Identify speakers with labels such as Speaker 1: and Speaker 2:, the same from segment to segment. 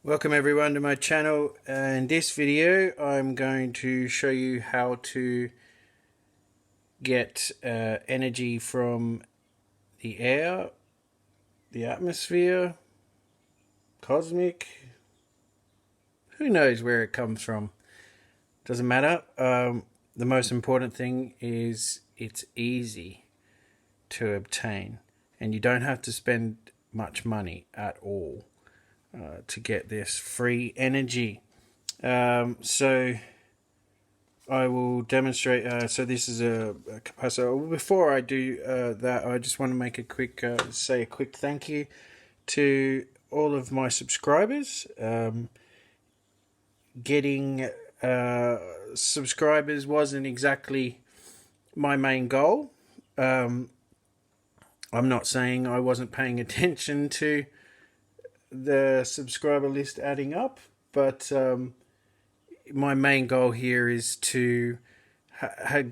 Speaker 1: Welcome everyone to my channel. In this video I'm going to show you how to get energy from the air, the atmosphere, cosmic, who knows where it comes from, doesn't matter. The most important thing is it's easy to obtain and you don't have to spend much money at all to get this free energy. So I will demonstrate. So this is a capacitor. Before I do that, I just want to make a quick say a quick thank you to all of my subscribers. Getting subscribers wasn't exactly my main goal. I'm not saying I wasn't paying attention to the subscriber list adding up, but my main goal here is to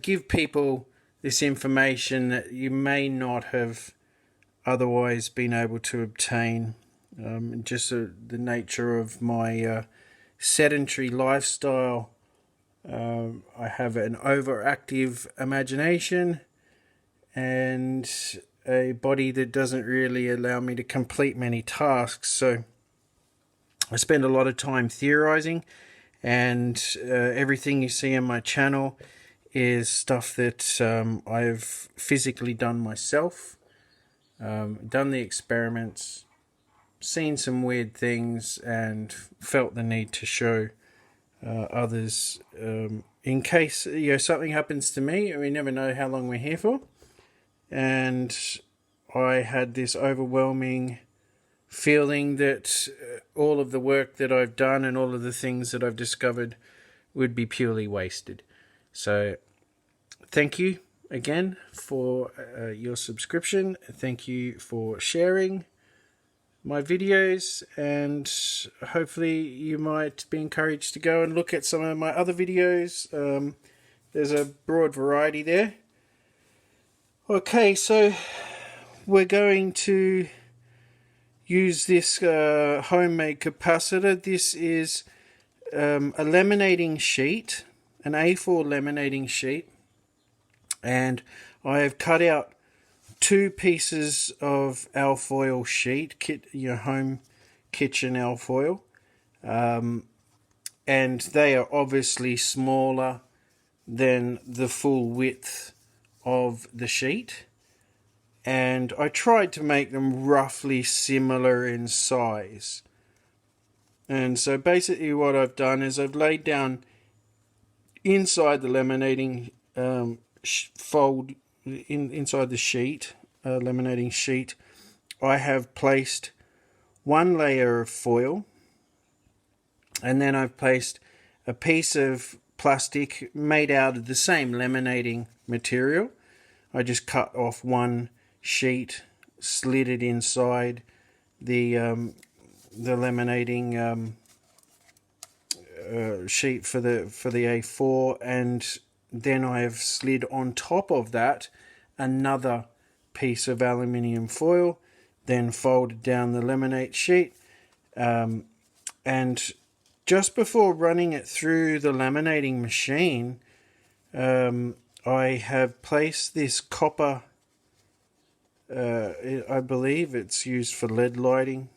Speaker 1: give people this information that you may not have otherwise been able to obtain. Just the nature of my sedentary lifestyle. I have an overactive imagination and a body that doesn't really allow me to complete many tasks, so I spend a lot of time theorizing, and everything you see on my channel is stuff that I've physically done myself, done the experiments, seen some weird things, and felt the need to show others in case something happens to me. We never know how long we're here for. And I had this overwhelming feeling that all of the work that I've done and all of the things that I've discovered would be purely wasted. So thank you again for your subscription. Thank you for sharing my videos, and hopefully you might be encouraged to go and look at some of my other videos. There's a broad variety there. Okay, so we're going to use this homemade capacitor. This is a laminating sheet, an A4 laminating sheet, and I have cut out 2 pieces of alfoil sheet, your home kitchen alfoil, and they are obviously smaller than the full width of the sheet, and I tried to make them roughly similar in size. And so basically what I've done is I've laid down inside the laminating fold, inside the sheet, laminating sheet, I have placed one layer of foil, and then I've placed a piece of plastic made out of the same laminating material. I just cut off one sheet, slid it inside the laminating sheet for the A4, and then I have slid on top of that another piece of aluminium foil, then folded down the laminate sheet, and just before running it through the laminating machine, I have placed this copper, I believe it's used for lead lighting,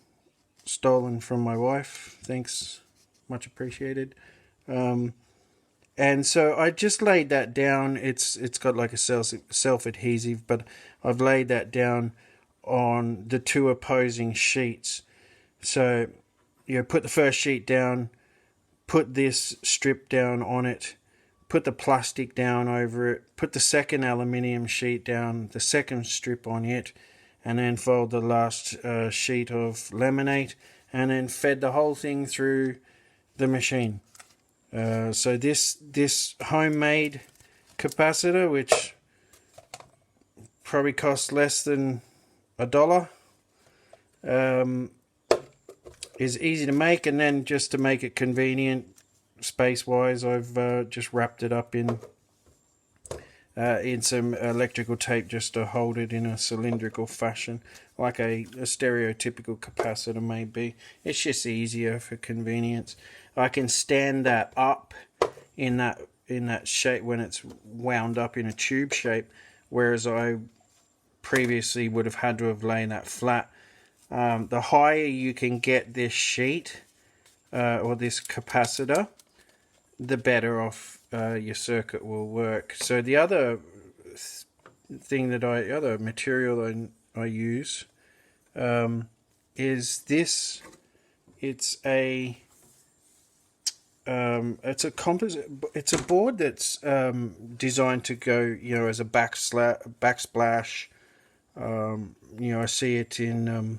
Speaker 1: stolen from my wife, thanks, much appreciated. And so I just laid that down. It's got like a self-adhesive, but I've laid that down on the 2 opposing sheets. So put the first sheet down, put this strip down on it, put the plastic down over it, put the second aluminium sheet down, the second strip on it, and then fold the last sheet of laminate, and then fed the whole thing through the machine. So this homemade capacitor, which probably costs less than $1, is easy to make, and then just to make it convenient space wise, I've just wrapped it up in in some electrical tape just to hold it in a cylindrical fashion, like a stereotypical capacitor may be. It's just easier for convenience. I can stand that up in that shape when it's wound up in a tube shape, whereas I previously would have had to have laid that flat. The higher you can get this sheet or this capacitor, the better off your circuit will work. So the other material I use is this. It's a composite. It's a board that's designed to go, as a backsplash. I see it in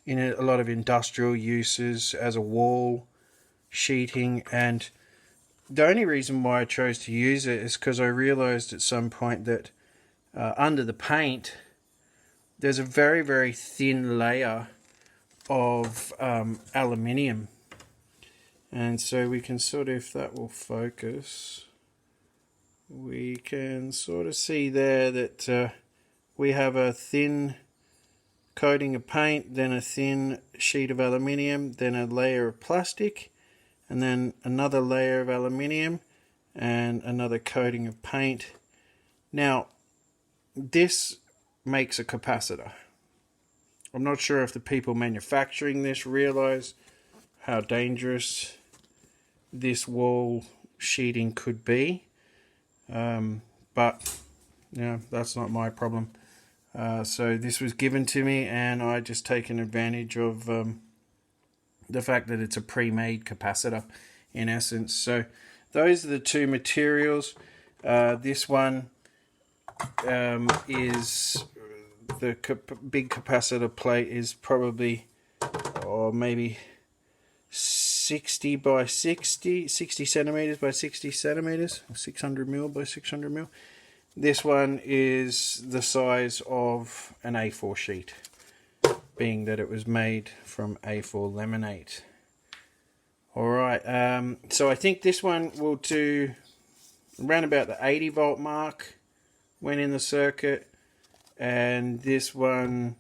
Speaker 1: a lot of industrial uses as a wall sheeting, and the only reason why I chose to use it is because I realized at some point that under the paint there's a very, very thin layer of aluminium. And so we can sort of, if that will focus, we can sort of see there that we have a thin coating of paint, then a thin sheet of aluminium, then a layer of plastic, and then another layer of aluminium, and another coating of paint. Now, this makes a capacitor. I'm not sure if the people manufacturing this realize how dangerous this wall sheeting could be, but that's not my problem. So this was given to me, and I just taken advantage of the fact that it's a pre-made capacitor in essence. So those are the two materials. This one is the big capacitor plate is probably, or maybe 60 centimeters by 60 centimeters, 600 mil by 600 mil. This one is the size of an A4 sheet, being that it was made from A4 laminate. Alright, so I think this one will do around about the 80 volt mark when in the circuit, and this one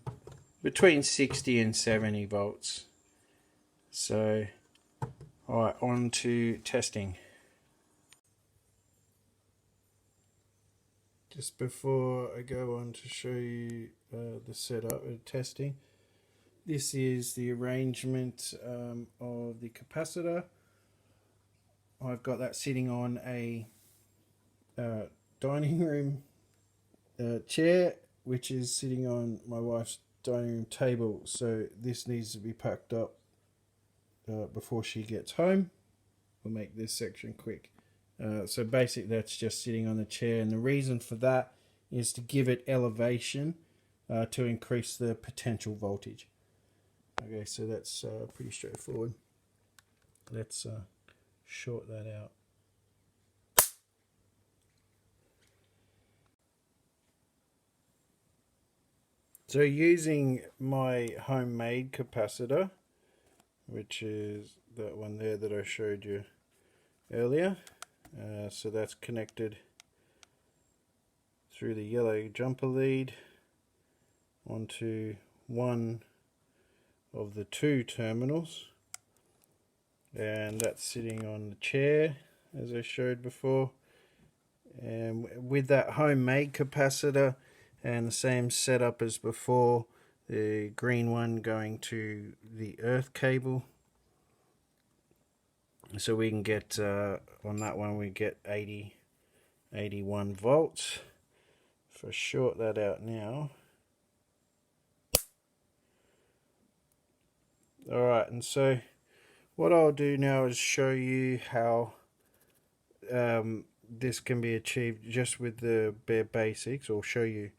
Speaker 1: between 60 and 70 volts. So, alright, on to testing. Just before I go on to show you the setup and testing, this is the arrangement of the capacitor. I've got that sitting on a dining room chair, which is sitting on my wife's dining room table, so this needs to be packed up before she gets home. We'll make this section quick. So basically that's just sitting on the chair, and the reason for that is to give it elevation to increase the potential voltage. Okay, so that's pretty straightforward. Let's short that out. So using my homemade capacitor, which is that one there that I showed you earlier, so that's connected through the yellow jumper lead onto one of the two terminals, and that's sitting on the chair as I showed before. And with that homemade capacitor and the same setup as before, the green one going to the earth cable, so we can get on that one we get 81 volts. If I short that out now, alright, and so what I'll do now is show you how this can be achieved just with the bare basics, or show you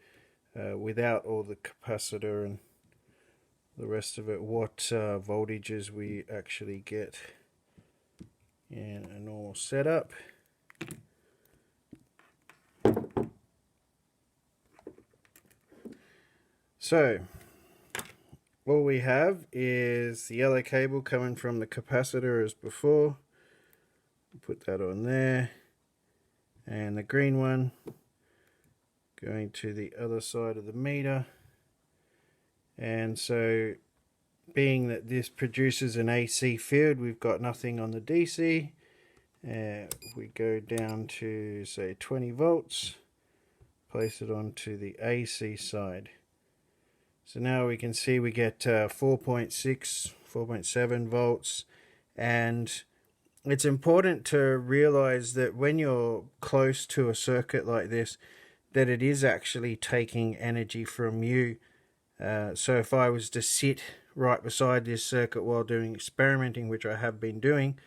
Speaker 1: without all the capacitor and the rest of it what voltages we actually get in a normal setup. So all we have is the yellow cable coming from the capacitor as before. Put that on there, and the green one going to the other side of the meter. And so being that this produces an AC field, we've got nothing on the DC. We go down to say 20 volts, place it onto the AC side. So now we can see we get 4.6, 4.7 volts, and it's important to realize that when you're close to a circuit like this, that it is actually taking energy from you. So if I was to sit right beside this circuit while doing experimenting, which I have been doing,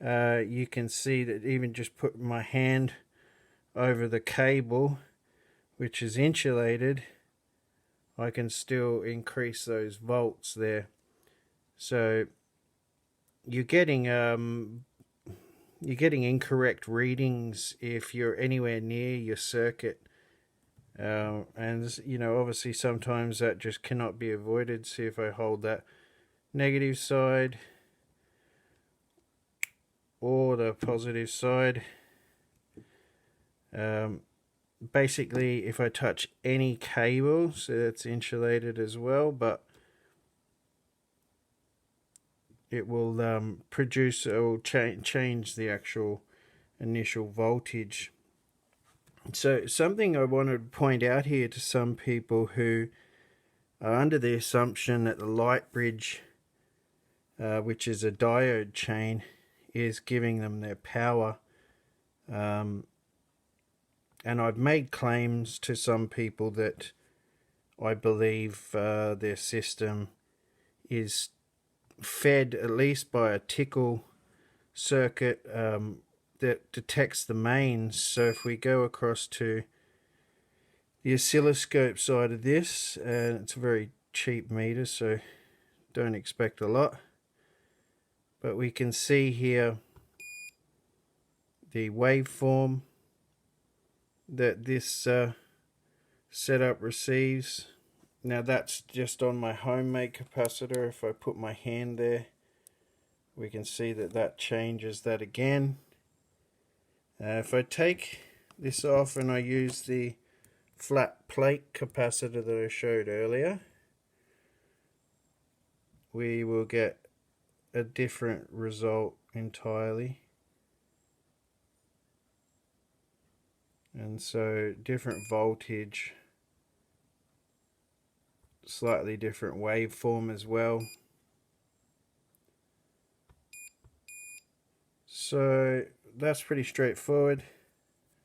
Speaker 1: you can see that even just putting my hand over the cable, which is insulated, I can still increase those volts there. So you're getting incorrect readings if you're anywhere near your circuit, and you know, obviously sometimes that just cannot be avoided. See if I hold that negative side or the positive side. Basically, if I touch any cable, so that's insulated as well, but it will produce, it will change the actual initial voltage. So something I want to point out here to some people who are under the assumption that the light bridge, which is a diode chain, is giving them their power. And I've made claims to some people that I believe their system is fed at least by a tickle circuit that detects the mains. So if we go across to the oscilloscope side of this, and it's a very cheap meter, so don't expect a lot, but we can see here the waveform that this setup receives. Now that's just on my homemade capacitor. If I put my hand there, we can see that that changes that again. If I take this off and I use the flat plate capacitor that I showed earlier, we will get a different result entirely. And so different voltage, slightly different waveform as well. So that's pretty straightforward.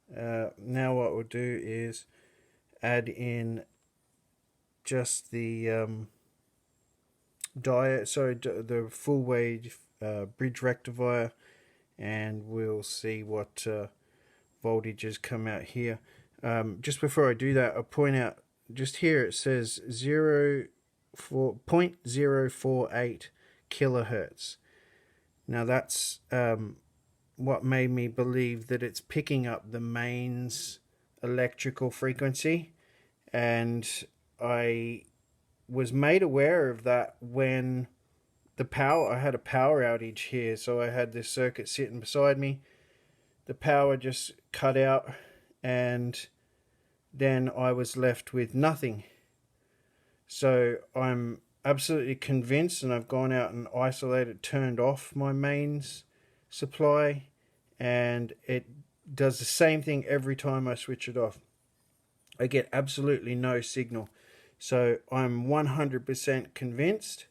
Speaker 1: Now what we'll do is add in just the the full wave bridge rectifier, and we'll see what voltages come out here. Just before I do that, I'll point out, just here it says 0.048 kilohertz. Now that's what made me believe that it's picking up the mains electrical frequency, and I was made aware of that when I had a power outage here. So I had this circuit sitting beside me, the power just cut out, and then I was left with nothing. So I'm absolutely convinced, and I've gone out and isolated, turned off my mains supply, and it does the same thing every time I switch it off. I get absolutely no signal. So I'm 100% convinced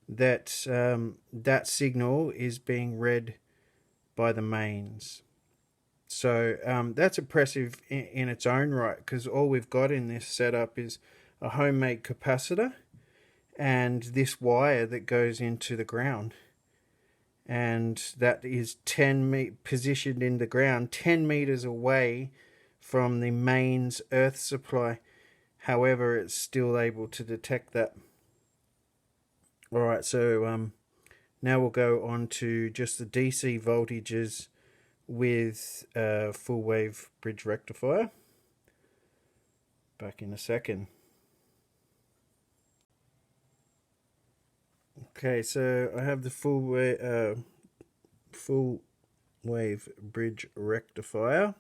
Speaker 1: that that signal is being read by the mains. So that's impressive in its own right, because all we've got in this setup is a homemade capacitor and this wire that goes into the ground, and that is positioned in the ground 10 meters away from the mains earth supply. However, it's still able to detect that. Alright, so now we'll go on to just the DC voltages with full wave bridge rectifier. Back in a second. Okay, so I have the full wave bridge rectifier.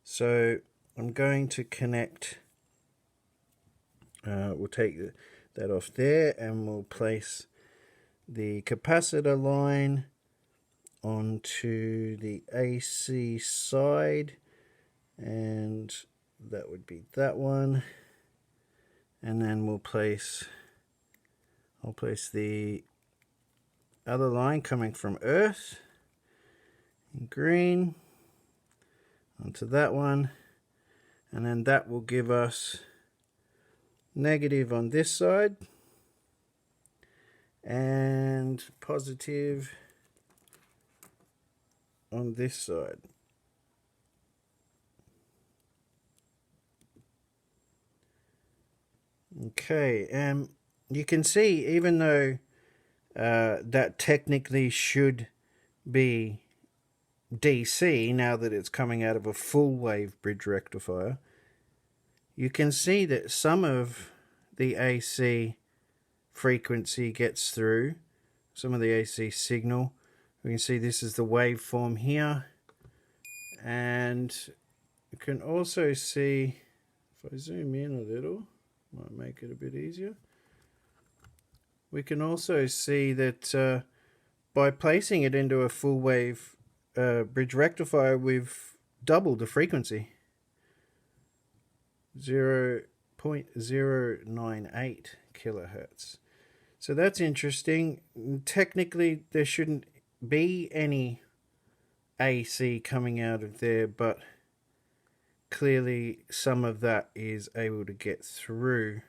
Speaker 1: So I'm going to connect, we'll take that off there, and we'll place the capacitor line onto the AC side, and that would be that one. And then I'll place the other line coming from earth in green onto that one, and then that will give us negative on this side and positive on this side. Okay, and you can see, even though that technically should be DC now that it's coming out of a full wave bridge rectifier, you can see that some of the AC frequency gets through, some of the AC signal. We can see this is the waveform here, and you can also see, if I zoom in a little, might make it a bit easier. We can also see that by placing it into a full wave bridge rectifier, we've doubled the frequency, 0.098 kilohertz. So that's interesting. Technically there shouldn't be any AC coming out of there, but clearly some of that is able to get through.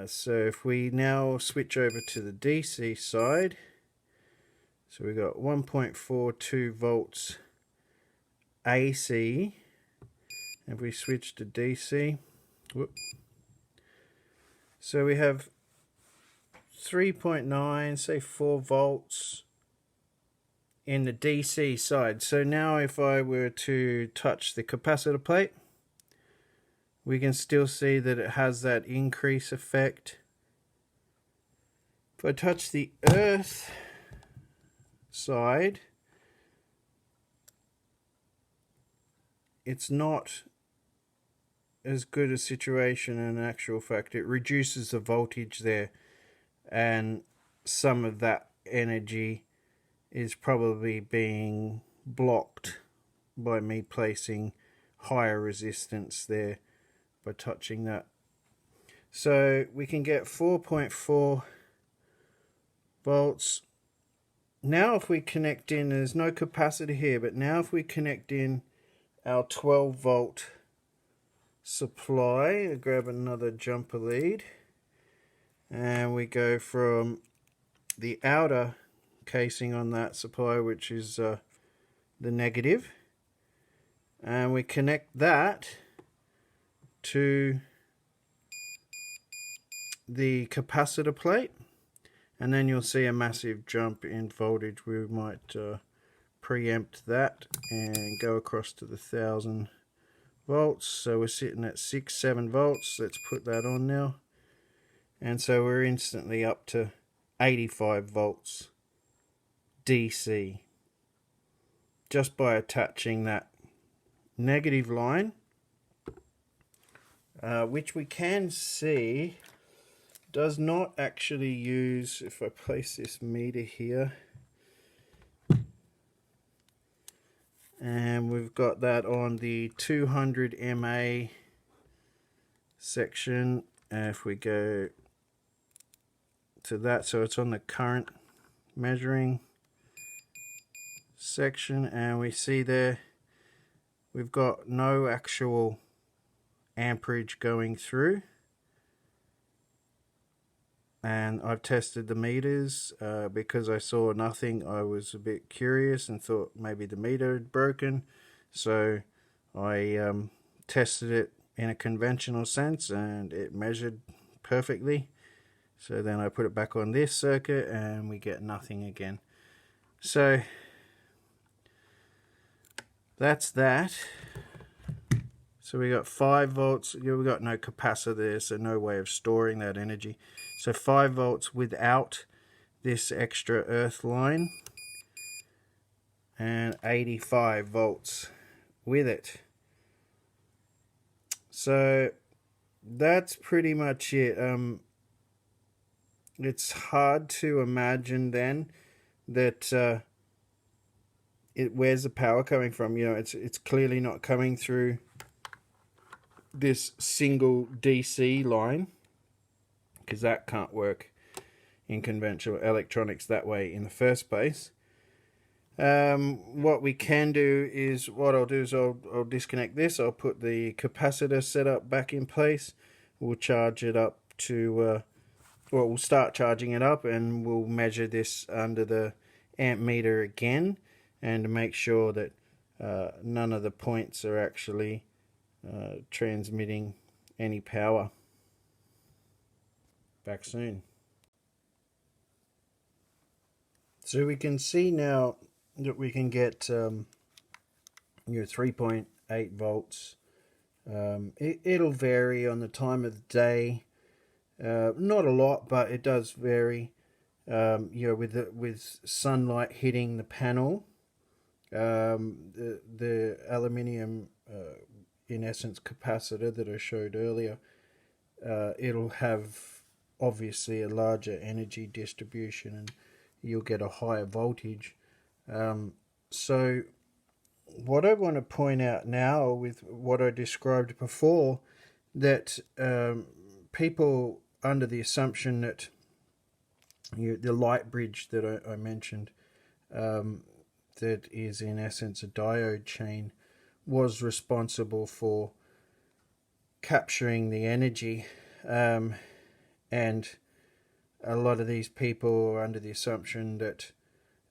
Speaker 1: So if we now switch over to the DC side, so we got 1.42 volts AC. If we switch to DC, so we have 3.9, say 4 volts in the DC side. So now if I were to touch the capacitor plate, we can still see that it has that increase effect. If I touch the earth side, it's not as good a situation in actual fact. It reduces the voltage there, and some of that energy is probably being blocked by me placing higher resistance there by touching that. So we can get 4.4 volts. Now if we connect in, there's no capacitor here, but now if we connect in our 12 volt supply, I'll grab another jumper lead, and we go from the outer casing on that supply, which is the negative, and we connect that to the capacitor plate, and then you'll see a massive jump in voltage. We might preempt that and go across to the 1000 volts. So we're sitting at 6-7 volts. Let's put that on now, and so we're instantly up to 85 volts DC just by attaching that negative line, which we can see does not actually use, if I place this meter here, and we've got that on the 200 mA section. If we go to that, so it's on the current measuring section, and we see there we've got no actual amperage going through. And I've tested the meters because I saw nothing. I was a bit curious and thought maybe the meter had broken, so I tested it in a conventional sense, and it measured perfectly. So then I put it back on this circuit, and we get nothing again. So that's that. So we got 5 volts. Yeah, we got no capacitor there, so no way of storing that energy. So 5 volts without this extra earth line, and 85 volts with it. So that's pretty much it. It's hard to imagine then that where's the power coming from? You know, it's clearly not coming through this single DC line, because that can't work in conventional electronics that way in the first place. What we can do is, what I'll do is I'll disconnect this. I'll put the capacitor setup back in place. We'll charge it up to, well, we'll start charging it up, and we'll measure this under the amp meter again, and to make sure that none of the points are actually transmitting any power. Back soon. So we can see now that we can get your 3.8 volts. It'll vary on the time of the day. Not a lot, but it does vary. You know, with sunlight hitting the panel, the aluminium, in essence, capacitor that I showed earlier, it'll have obviously a larger energy distribution, and you'll get a higher voltage. So what I want to point out now, with what I described before, that people under the assumption that the light bridge that I mentioned, that is in essence a diode chain, was responsible for capturing the energy, and a lot of these people are under the assumption that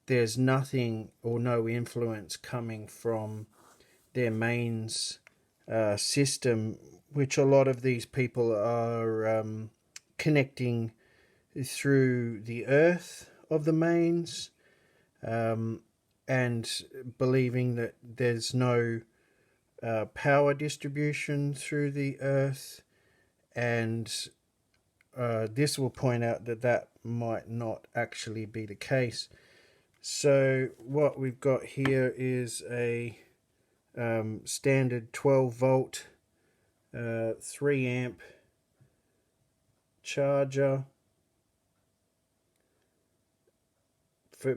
Speaker 1: there's nothing or no influence coming from their mains system, which a lot of these people are connecting through the earth of the mains, and believing that there's no power distribution through the earth, and this will point out that that might not actually be the case. So what we've got here is a standard 12 volt 3 amp charger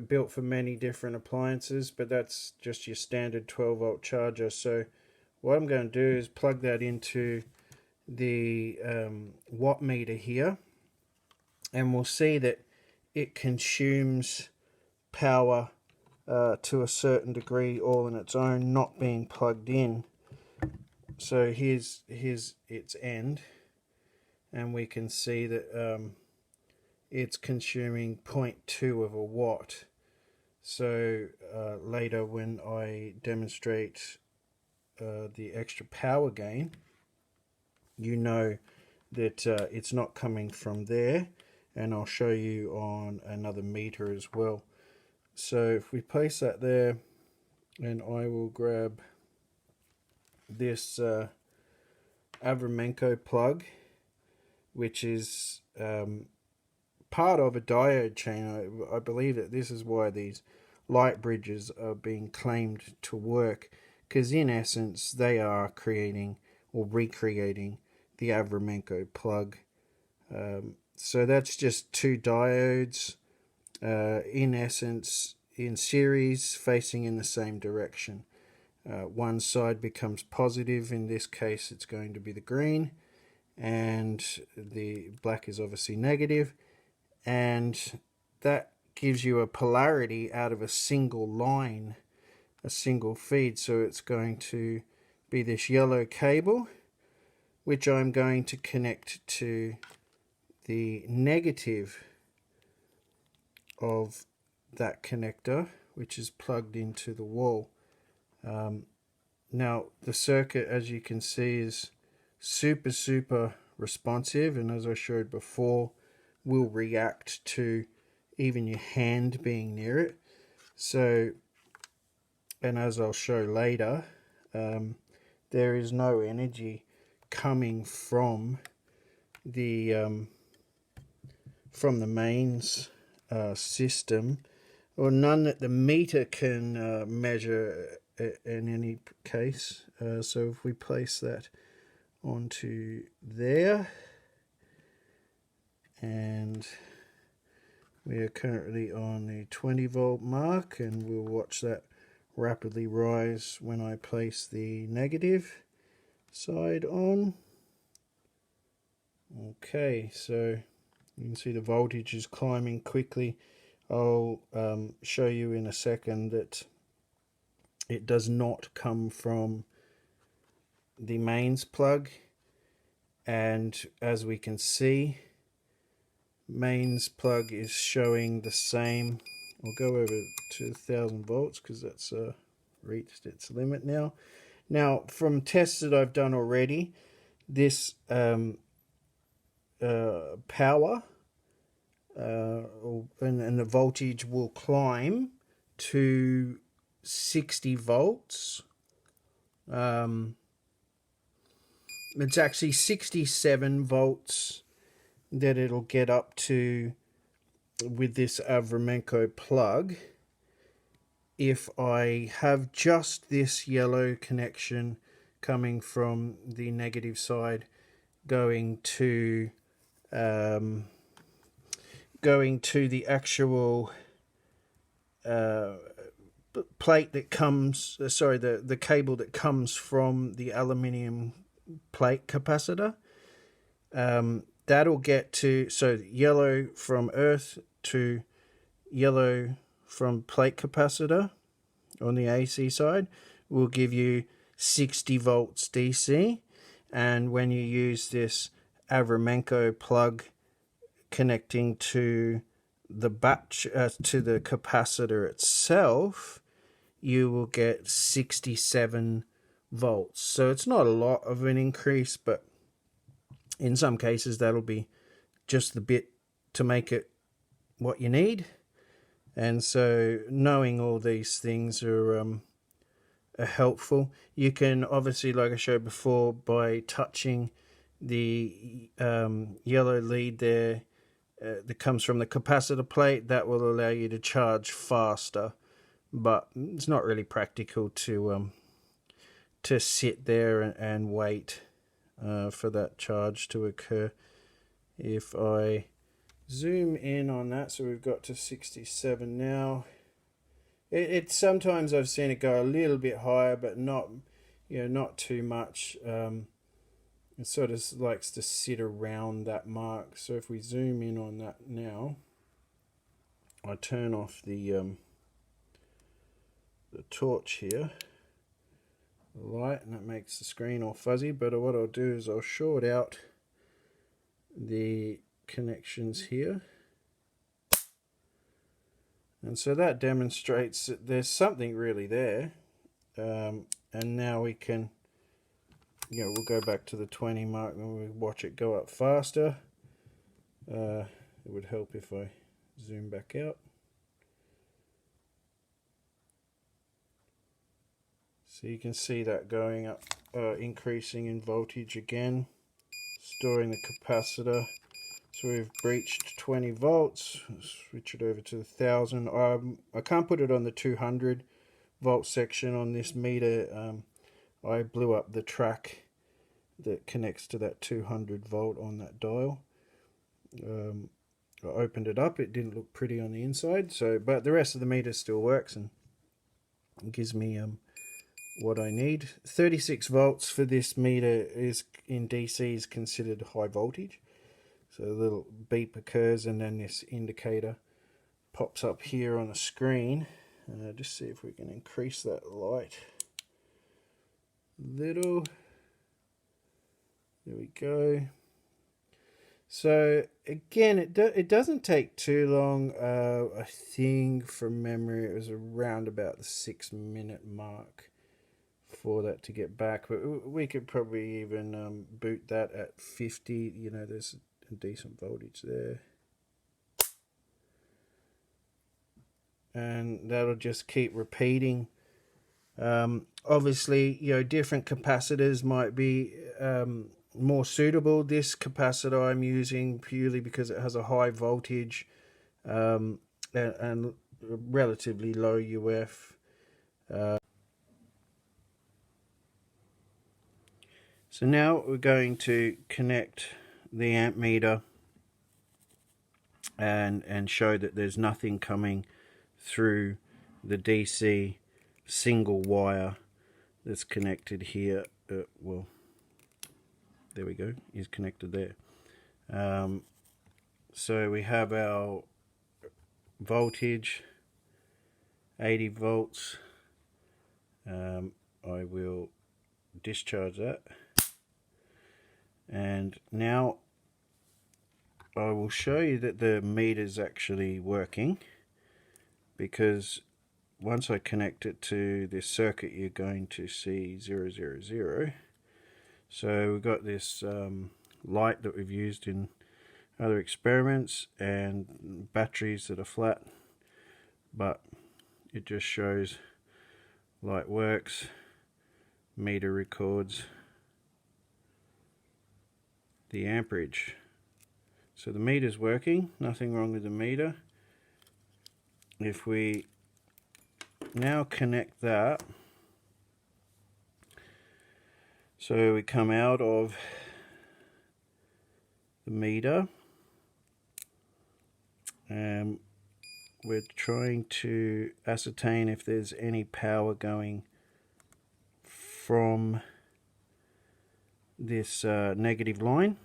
Speaker 1: built for many different appliances, but that's just your standard 12 volt charger. So what I'm going to do is plug that into the watt meter here, and we'll see that it consumes power to a certain degree all on its own, not being plugged in. So here's its end, and we can see that it's consuming 0.2 of a watt. So later, when I demonstrate the extra power gain, you know that it's not coming from there, and I'll show you on another meter as well. So if we place that there, and I will grab this Avramenko plug, which is part of a diode chain. I believe that this is why these light bridges are being claimed to work, because in essence they are creating or recreating the Avramenko plug. So that's just two diodes, in essence in series, facing in the same direction. One side becomes positive, in this case it's going to be the green, and the black is obviously negative, and that gives you a polarity out of a single line, a single feed. So it's going to be this yellow cable, which I'm going to connect to the negative of that connector, which is plugged into the wall. Now the circuit, as you can see, is super responsive, and as I showed before, will react to even your hand being near it. So, and as I'll show later, there is no energy coming from the mains system, or none that the meter can measure in any case. So if we place that onto there, and we are currently on the 20 volt mark, and we'll watch that rapidly rise when I place the negative side on. Okay, so you can see the voltage is climbing quickly. I'll show you in a second that it does not come from the mains plug, and as we can see, mains plug is showing the same. I'll go over to 1000 volts because that's reached its limit now. Now, from tests that I've done already, this power and the voltage will climb to 60 volts. It's actually 67 volts that it'll get up to with this Avraменko plug if I have just this yellow connection coming from the negative side going to the actual plate that comes, the cable that comes from the aluminium plate capacitor. That'll get to, so yellow from earth to yellow from plate capacitor on the AC side will give you 60 volts DC, and when you use this Avraменko plug connecting to the to the capacitor itself, you will get 67 volts. So it's not a lot of an increase, but in some cases that'll be just the bit to make it what you need. And so knowing all these things are helpful. You can obviously, like I showed before, by touching the yellow lead there that comes from the capacitor plate, that will allow you to charge faster, but it's not really practical to sit there and wait for that charge to occur. If I zoom in on that, so we've got to 67 now. It sometimes I've seen it go a little bit higher, but not, not too much. It sort of likes to sit around that mark. So if we zoom in on that now, I turn off the torch here, the light, and that makes the screen all fuzzy. But what I'll do is I'll short out the connections here, and so that demonstrates that there's something really there. And now we can, we'll go back to the 20 mark and we watch it go up faster. It would help if I zoom back out. So you can see that going up, increasing in voltage again, storing the capacitor. So we've breached 20 volts. Switch it over to 1000. I can't put it on the 200 volt section on this meter. I blew up the track that connects to that 200 volt on that dial. I opened it up. It didn't look pretty on the inside. But the rest of the meter still works and gives me what I need. 36 volts for this meter is in DC is considered high voltage. So a little beep occurs and then this indicator pops up here on the screen. Just see if we can increase that light a little. There we go. So again, it doesn't take too long. I think from memory it was around about the 6-minute mark for that to get back, but we could probably even boot that at 50. There's a decent voltage there, and that'll just keep repeating. Obviously, different capacitors might be more suitable. This capacitor I'm using purely because it has a high voltage and relatively low UF. So now we're going to connect the amp meter and show that there's nothing coming through the DC single wire that's connected here. Well, there we go, is connected there. So we have our voltage, 80 volts. I will discharge that, and now I will show you that the meter is actually working, because once I connect it to this circuit you're going to see 0, 0, 0. So we've got this light that we've used in other experiments and batteries that are flat, but it just shows light works, meter records the amperage. So the meter's working, nothing wrong with the meter. If we now connect that, so we come out of the meter, and we're trying to ascertain if there's any power going from this negative line.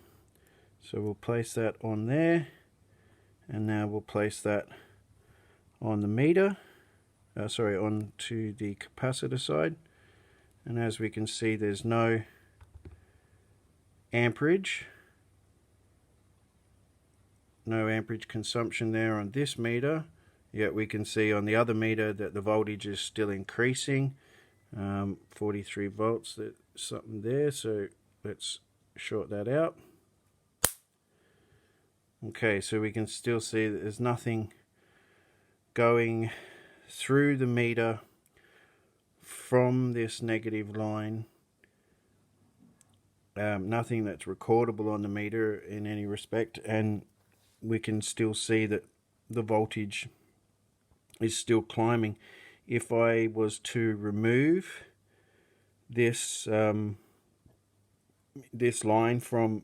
Speaker 1: So we'll place that on there, and now we'll place that on the meter, onto the capacitor side, and as we can see there's no amperage consumption there on this meter, yet we can see on the other meter that the voltage is still increasing, 43 volts, there's something there, so let's short that out. Okay, so we can still see that there's nothing going through the meter from this negative line, nothing that's recordable on the meter in any respect, and we can still see that the voltage is still climbing. If I was to remove this this line from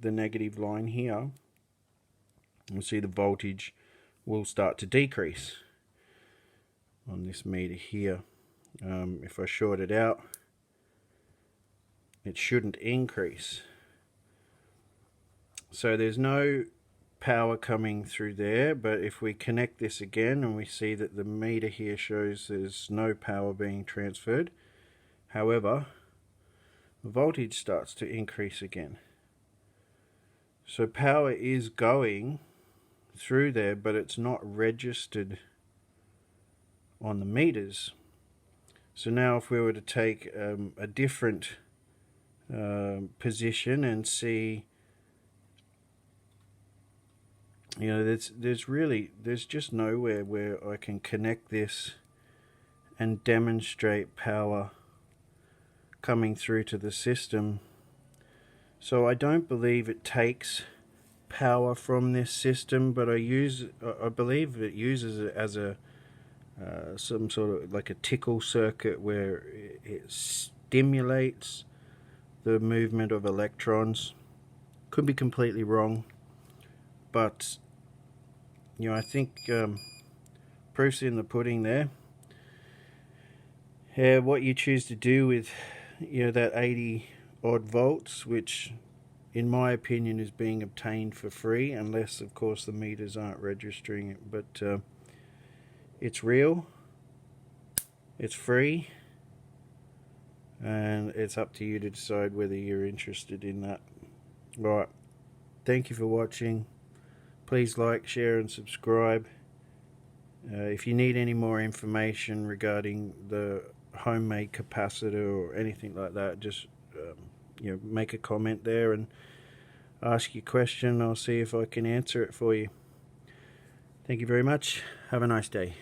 Speaker 1: the negative line here, you'll see the voltage will start to decrease on this meter here. If I short it out, it shouldn't increase. So there's no power coming through there, but if we connect this again and we see that the meter here shows there's no power being transferred, however the voltage starts to increase again. So power is going through there, but it's not registered on the meters. So now if we were to take a different position and see, you know, there's just nowhere where I can connect this and demonstrate power coming through to the system. So I don't believe it takes power from this system, but I believe it uses it as a some sort of like a tickle circuit where it stimulates the movement of electrons. Could be completely wrong, but you know, I think proof's in the pudding there. What you choose to do with, you know, that 80 odd volts, which in my opinion is being obtained for free, unless of course the meters aren't registering it, but it's real, it's free, and it's up to you to decide whether you're interested in that. Right, thank you for watching. Please like, share and subscribe. If you need any more information regarding the homemade capacitor or anything like that, just you know, make a comment there and ask your question. I'll see if I can answer it for you. Thank you very much. Have a nice day.